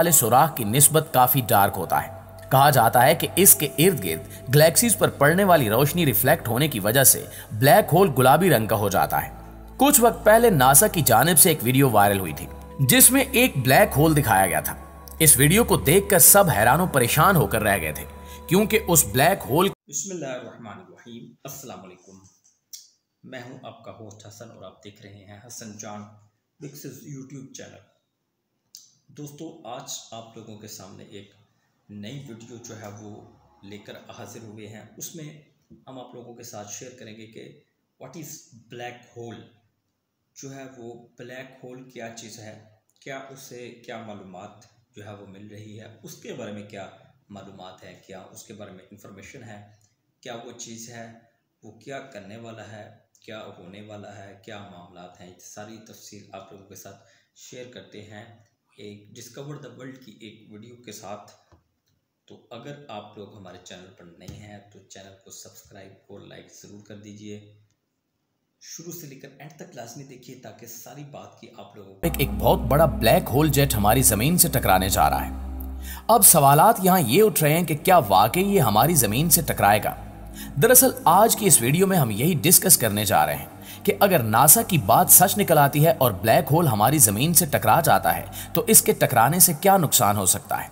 वाले सुराख की निस्बत काफी डार्क होता है। कहा जाता है कि इसके इर्द गिर्द गैलेक्सीज पर पड़ने वाली रोशनी रिफ्लेक्ट होने की वजह से ब्लैक होल गुलाबी रंग का हो जाता है। कुछ वक्त पहले नासा की जानिब से एक वीडियो वायरल हुई थी जिसमें एक ब्लैक होल दिखाया गया था। इस वीडियो को देखकर सब हैरान परेशान होकर रह गए थे क्योंकि उस ब्लैक होल। बिस्मिल्लाहिर्रहमानिर्रहीम, अस्सलाम वालेकुम। मैं हूं आपका होस्ट हसन और आप देख रहे हैं हसन जान बिक्सिस यूट्यूब चैनल। दोस्तों, आज आप लोगों के सामने एक नई वीडियो जो है वो लेकर हाजिर हुए हैं। उसमें हम आप लोगों के साथ शेयर करेंगे कि व्हाट इज़ ब्लैक होल, जो है वो ब्लैक होल क्या चीज़ है, क्या उससे क्या मालूमात जो है वो मिल रही है, उसके बारे में क्या मालूमात है, क्या उसके बारे में इंफॉर्मेशन है, क्या वो चीज़ है, वो क्या करने वाला है, क्या होने वाला है, क्या मामलात हैं, सारी तफसील आप लोगों के साथ शेयर करते हैं एक डिस्कवर द वर्ल्ड की एक वीडियो के साथ। तो अगर आप लोग हमारे चैनल पर नए हैं तो चैनल को सब्सक्राइब और लाइक ज़रूर कर दीजिए। शुरू से लेकर एंड तक लाजमी देखिए ताकि सारी बात की आप लोगों को एक बहुत बड़ा ब्लैक होल जेट हमारी जमीन से टकराने जा रहा है। अब सवालात यहाँ ये उठ रहे हैं कि क्या वाकई ये हमारी जमीन से टकराएगा। दरअसल आज की इस वीडियो में हम यही डिस्कस करने जा रहे हैं कि अगर नासा की बात सच निकल आती है और ब्लैक होल हमारी जमीन से टकरा जाता है तो इसके टकराने से क्या नुकसान हो सकता है।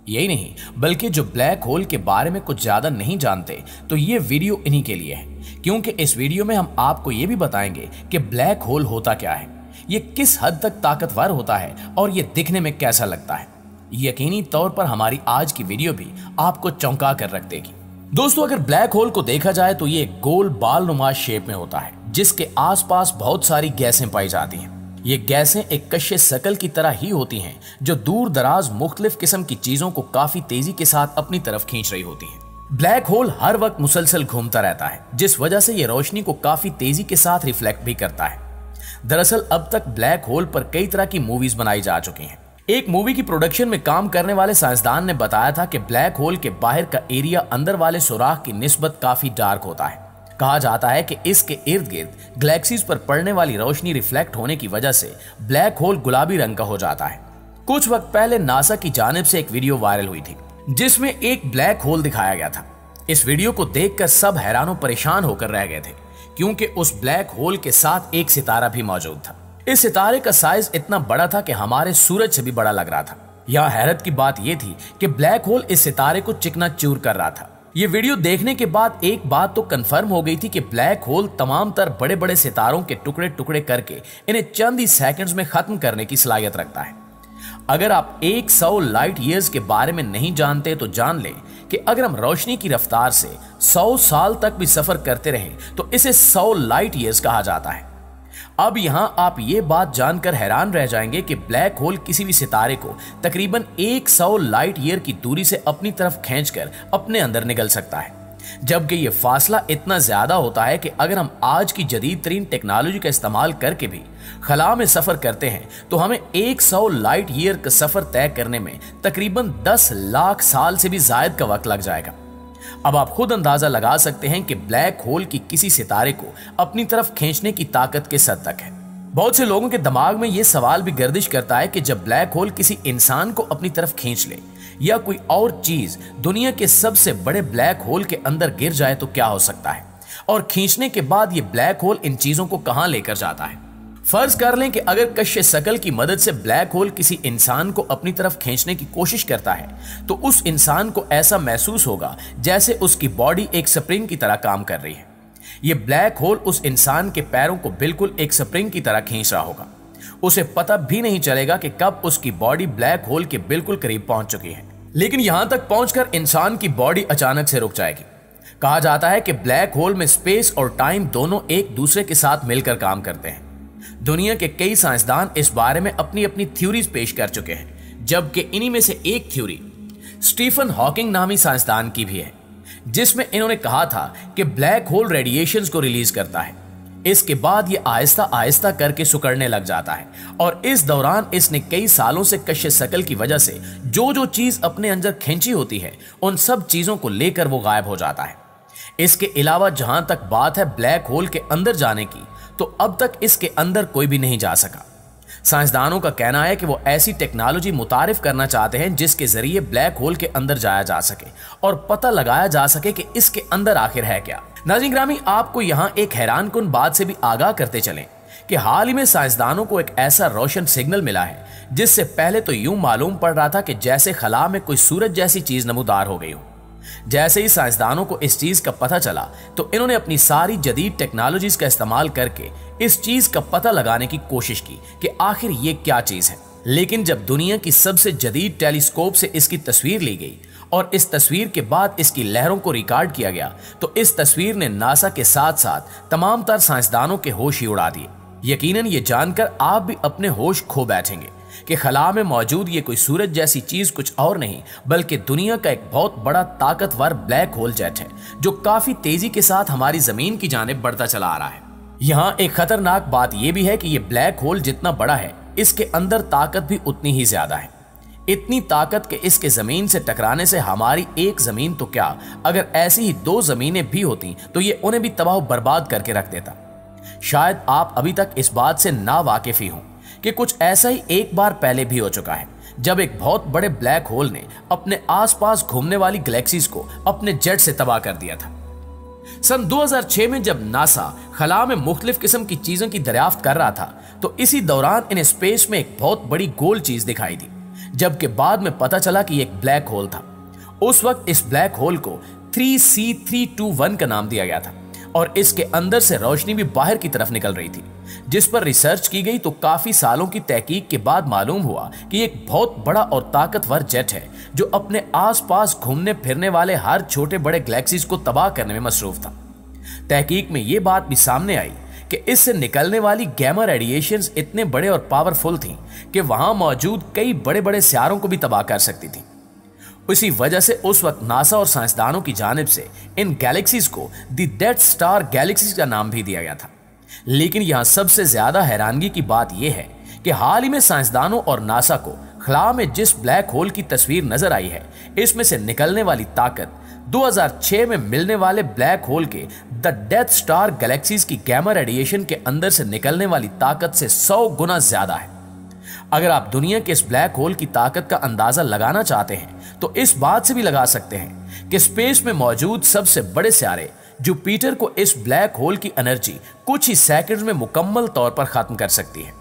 यही नहीं बल्कि जो ब्लैक होल के बारे में कुछ ज्यादा नहीं जानते तो ये वीडियो इन्हीं के लिए है, क्योंकि इस वीडियो में हम आपको ये भी बताएंगे कि ब्लैक होल होता क्या है, ये किस हद तक ताकतवर होता है और ये दिखने में कैसा लगता है। यकीनी तौर पर हमारी आज की वीडियो भी आपको चौंका कर रख देगी। दोस्तों, अगर ब्लैक होल को देखा जाए तो ये गोल बाल नुमा शेप में होता है जिसके आसपास बहुत सारी गैसें पाई जाती हैं। ये गैसें एक कश्य शकल की तरह ही होती हैं जो दूर दराज मुख्तलिफ किस्म की चीजों को काफी तेजी के साथ अपनी तरफ खींच रही होती हैं। ब्लैक होल हर वक्त मुसलसल घूमता रहता है जिस वजह से ये रोशनी को काफी तेजी के साथ रिफ्लेक्ट भी करता है। दरअसल अब तक ब्लैक होल पर कई तरह की मूवीज बनाई जा चुकी हैं। एक मूवी की प्रोडक्शन में काम करने वाले साइंसदान ने बताया था कि ब्लैक होल के बाहर का एरिया अंदर वाले सुराख की निस्बत काफी डार्क होता है। कहा जाता है कि इसके इर्द गिर्द गैलेक्सीज पर पड़ने वाली रोशनी रिफ्लेक्ट होने की वजह से ब्लैक होल गुलाबी रंग का हो जाता है। कुछ वक्त पहले नासा की जानिब से एक वीडियो वायरल हुई थी जिसमें एक ब्लैक होल दिखाया गया था। इस वीडियो को देखकर सब हैरान परेशान होकर रह गए थे क्योंकि उस ब्लैक होल के साथ एक सितारा भी मौजूद था। इस सितारे का साइज इतना बड़ा था कि हमारे सूरज से भी बड़ा लग रहा था। यहाँ हैरत की बात यह थी कि ब्लैक होल इस सितारे को चिकनाचूर कर रहा था। ये वीडियो देखने के बाद एक बात तो कंफर्म हो गई थी कि ब्लैक होल तमाम तर बड़े बड़े सितारों के टुकड़े टुकड़े करके इन्हें चंद ही सेकंड्स में खत्म करने की सलाहियत रखता है। अगर आप 100 लाइट ईयर्स के बारे में नहीं जानते तो जान लें कि अगर हम रोशनी की रफ्तार से 100 साल तक भी सफर करते रहें तो इसे 100 लाइट ईयर्स कहा जाता है। अब यहां आप ये बात जानकर हैरान रह जाएंगे कि ब्लैक होल किसी भी सितारे को तकरीबन 100 लाइट ईयर की दूरी से अपनी तरफ खींचकर अपने अंदर निगल सकता है, जबकि ये फासला इतना ज्यादा होता है कि अगर हम आज की जदीद तरीन टेक्नोलॉजी का इस्तेमाल करके भी खला में सफर करते हैं तो हमें 100 लाइट ईयर का सफर तय करने में तकरीबन 10 लाख साल से भी ज्यादा का वक्त लग जाएगा। अब आप खुद अंदाजा लगा सकते हैं कि ब्लैक होल की किसी सितारे को अपनी तरफ खींचने की ताकत किस हद तक है। बहुत से लोगों के दिमाग में यह सवाल भी गर्दिश करता है कि जब ब्लैक होल किसी इंसान को अपनी तरफ खींच ले या कोई और चीज दुनिया के सबसे बड़े ब्लैक होल के अंदर गिर जाए तो क्या हो सकता है, और खींचने के बाद ये ब्लैक होल इन चीजों को कहां लेकर जाता है। फर्ज कर लें कि अगर कश्य शकल की मदद से ब्लैक होल किसी इंसान को अपनी तरफ खींचने की कोशिश करता है तो उस इंसान को ऐसा महसूस होगा जैसे उसकी बॉडी एक स्प्रिंग की तरह काम कर रही है। यह ब्लैक होल उस इंसान के पैरों को बिल्कुल एक स्प्रिंग की तरह खींच रहा होगा। उसे पता भी नहीं चलेगा कि कब उसकी बॉडी ब्लैक होल के बिल्कुल करीब पहुंच चुकी है, लेकिन यहां तक पहुंचकर इंसान की बॉडी अचानक से रुक जाएगी। कहा जाता है कि ब्लैक होल में स्पेस और टाइम दोनों एक दूसरे के साथ मिलकर काम करते हैं। दुनिया के कई साइंसदान इस बारे में अपनी अपनी थ्योरीज पेश कर चुके हैं, जबकि इन्हीं में से एक थ्योरी स्टीफन हॉकिंग नामी साइंसदान की भी है जिसमें इन्होंने कहा था कि ब्लैक होल रेडिएशंस को रिलीज करता है। इसके बाद ये आहिस्ता आहिस्ता करके सिकुड़ने लग जाता है और इस दौरान इसने कई सालों से कश्य शकल की वजह से जो चीज अपने अंदर खींची होती है उन सब चीजों को लेकर वो गायब हो जाता है। इसके अलावा जहां तक बात है ब्लैक होल के अंदर जाने की, तो अब तक इसके अंदर कोई भी नहीं जा सका। साइंसदानों का कहना है कि वो ऐसी टेक्नोलॉजी मुतारिफ करना चाहते हैं जिसके जरिए ब्लैक होल के अंदर जाया जा सके और पता लगाया जा सके कि इसके अंदर आखिर है क्या। नाज़रीन ग्रामी, आपको यहाँ एक हैरानकुन बात से भी आगाह करते चलें कि हाल ही में साइंसदानों को एक ऐसा रोशन सिग्नल मिला है जिससे पहले तो यूं मालूम पड़ रहा था कि जैसे खला में कोई सूरज जैसी चीज नमूदार हो गई हो। जैसे ही साइंसदानों को इस चीज का पता चला तो इन्होंने अपनी सारी जदीद टेक्नोलॉजीज का इस्तेमाल करके इस चीज का पता लगाने की कोशिश की कि आखिर ये क्या चीज है। लेकिन जब दुनिया की सबसे जदीद टेलीस्कोप से इसकी तस्वीर ली गई और इस तस्वीर के बाद इसकी लहरों को रिकॉर्ड किया गया तो इस तस्वीर ने नासा के साथ साथ तमाम तर साइंसदानों के होश ही उड़ा दिए। यकीनन ये जानकर आप भी अपने होश खो बैठेंगे कि खला में मौजूद ये कोई सूरज जैसी चीज कुछ और नहीं बल्कि दुनिया का एक बहुत बड़ा ताकतवर ब्लैक होल जेट है जो काफी तेजी के साथ हमारी जमीन की जानिब बढ़ता चला आ रहा है। यहाँ एक खतरनाक बात यह भी है कि ये ब्लैक होल जितना बड़ा है इसके अंदर ताकत भी उतनी ही ज्यादा है। इतनी ताकत के इसके जमीन से टकराने से हमारी एक जमीन तो क्या, अगर ऐसी ही 2 जमीनें भी होती तो ये उन्हें भी तबाह बर्बाद करके रख देता। शायद आप अभी तक इस बात से ना वाकिफ ही हों कि कुछ ऐसा ही एक बार पहले भी हो चुका है जब एक बहुत बड़े ब्लैक होल ने अपने आसपास घूमने वाली गैलेक्सीज को अपने जेट से तबाह कर दिया था। सन 2006 में जब नासा खला में मुख्तलिफ किस्म की चीजों की दरियाफ्त कर रहा था तो इसी दौरान इन स्पेस में एक बहुत बड़ी गोल चीज दिखाई दी, जबकि बाद में पता चला कि एक ब्लैक होल था। उस वक्त इस ब्लैक होल को 3C321 का नाम दिया गया था और इसके अंदर से रोशनी भी बाहर की तरफ निकल रही थी, जिस पर रिसर्च की गई तो काफी सालों की तहकीक के बाद मालूम हुआ कि एक बहुत बड़ा और ताकतवर जेट है जो अपने आसपास घूमने फिरने वाले हर छोटे बड़े गैलेक्सीज को तबाह करने में मसरूफ था। तहकीक में यह बात भी सामने आई कि इससे निकलने वाली गैमा रेडिएशंस इतने बड़े और पावरफुल थी कि वहां मौजूद कई बड़े बड़े सियारों को भी तबाह कर सकती थी। इसी वजह से उस वक्त नासा और साइंसदानों की जानिब से इन गैलेक्सीज को द डेथ स्टार गैलेक्सीज का नाम भी दिया गया था। लेकिन यहां सबसे ज्यादा हैरानगी की बात यह है कि हाल ही में साइंसदानों और नासा को खला में जिस ब्लैक होल की तस्वीर नजर आई है इसमें से निकलने वाली ताकत 2006 में मिलने वाले ब्लैक होल के द डेथ स्टार गैलेक्सीज की गैमा रेडिएशन के अंदर से निकलने वाली ताकत से 100 गुना ज्यादा है। अगर आप दुनिया के इस ब्लैक होल की ताकत का अंदाजा लगाना चाहते हैं तो इस बात से भी लगा सकते हैं कि स्पेस में मौजूद सबसे बड़े सियारे जुपिटर को इस ब्लैक होल की एनर्जी कुछ ही सेकंड्स में मुकम्मल तौर पर खत्म कर सकती है।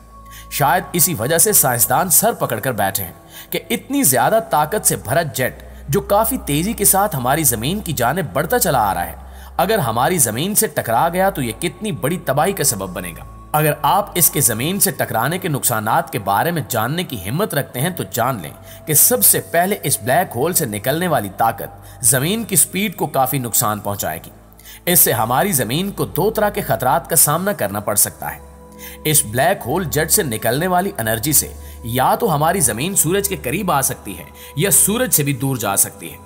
शायद इसी वजह से साइंसदान सर पकड़कर बैठे हैं कि इतनी ज्यादा ताकत से भरा जेट जो काफी तेजी के साथ हमारी जमीन की जानिब बढ़ता चला आ रहा है, अगर हमारी जमीन से टकरा गया तो यह कितनी बड़ी तबाही का सबब बनेगा। अगर आप इसके जमीन से टकराने के नुकसानात के बारे में जानने की हिम्मत रखते हैं तो जान लें कि सबसे पहले इस ब्लैक होल से निकलने वाली ताकत जमीन की स्पीड को काफी नुकसान पहुंचाएगी। इससे हमारी जमीन को 2 तरह के खतरात का सामना करना पड़ सकता है। इस ब्लैक होल जेट से निकलने वाली एनर्जी से या तो हमारी जमीन सूरज के करीब आ सकती है या सूरज से भी दूर जा सकती है।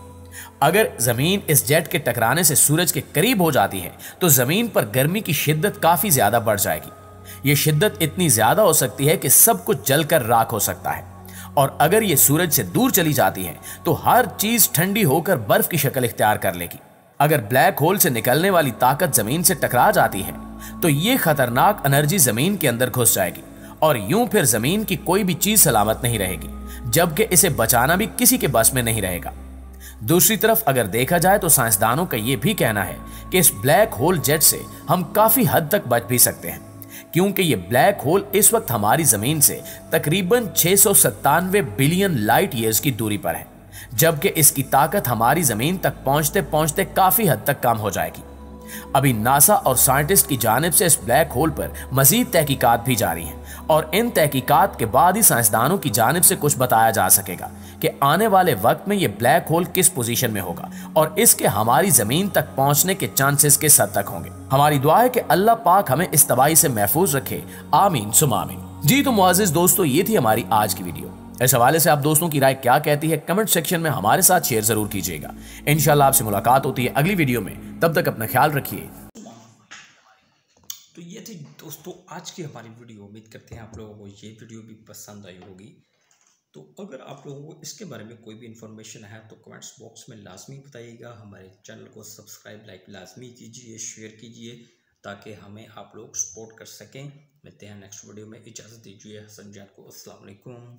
अगर जमीन इस जेट के टकराने से सूरज के करीब हो जाती है तो जमीन पर गर्मी की शिद्दत काफी ज्यादा बढ़ जाएगी। यह शिद्दत इतनी ज्यादा हो सकती है कि सब कुछ जलकर राख हो सकता है। और अगर यह सूरज से दूर चली जाती है तो हर चीज ठंडी होकर बर्फ की शक्ल इख्तियार कर लेगी। अगर ब्लैक होल से निकलने वाली ताकत जमीन से टकरा जाती है तो यह खतरनाक एनर्जी जमीन के अंदर घुस जाएगी और यूं फिर जमीन की कोई भी चीज सलामत नहीं रहेगी, जबकि इसे बचाना भी किसी के बस में नहीं रहेगा। दूसरी तरफ अगर देखा जाए तो साइंसदानों का यह भी कहना है कि इस ब्लैक होल जेट से हम काफी हद तक बच भी सकते हैं, क्योंकि ये ब्लैक होल इस वक्त हमारी जमीन से तकरीबन 697 बिलियन लाइट ईयर्स की दूरी पर है, जबकि इसकी ताकत हमारी जमीन तक पहुंचते पहुंचते काफी हद तक कम हो जाएगी। अभी नासा और साइंटिस्ट की जानिब से इस ब्लैक होल पर मजीद तहकीकात भी जारी हैं और इन तहकीकात के बाद ही साइंसदानों की जानिब से कुछ बताया जा सकेगा कि आने वाले वक्त में यह ब्लैक होल किस पोजीशन में होगा और इसके हमारी जमीन तक पहुंचने के चांसेस किस हद तक होंगे। हमारी दुआ है कि अल्लाह पाक हमें इस तबाही से महफूज रखे, आमीन सुम्मा आमीन। जी तो मुअज़्ज़िज़ दोस्तों, ये थी हमारी आज की वीडियो। इस हवाले से आप दोस्तों की राय क्या कहती है कमेंट सेक्शन में हमारे साथ शेयर जरूर कीजिएगा। इंशाल्लाह आपसे मुलाकात होती है अगली वीडियो में, तब तक अपना ख्याल रखिए। तो ये थी दोस्तों आज की हमारी वीडियो। उम्मीद करते हैं आप लोगों को ये वीडियो भी पसंद आई होगी। तो अगर आप लोगों को इसके बारे में कोई भी इन्फॉर्मेशन है तो कमेंट्स बॉक्स में लाजमी बताइएगा। हमारे चैनल को सब्सक्राइब लाइक लाजमी कीजिए, शेयर कीजिए ताकि हमें आप लोग सपोर्ट कर सकें। मिलते हैं नेक्स्ट वीडियो में, इजाज़त दीजिए हसन जान को। अस्सलाम वालेकुम।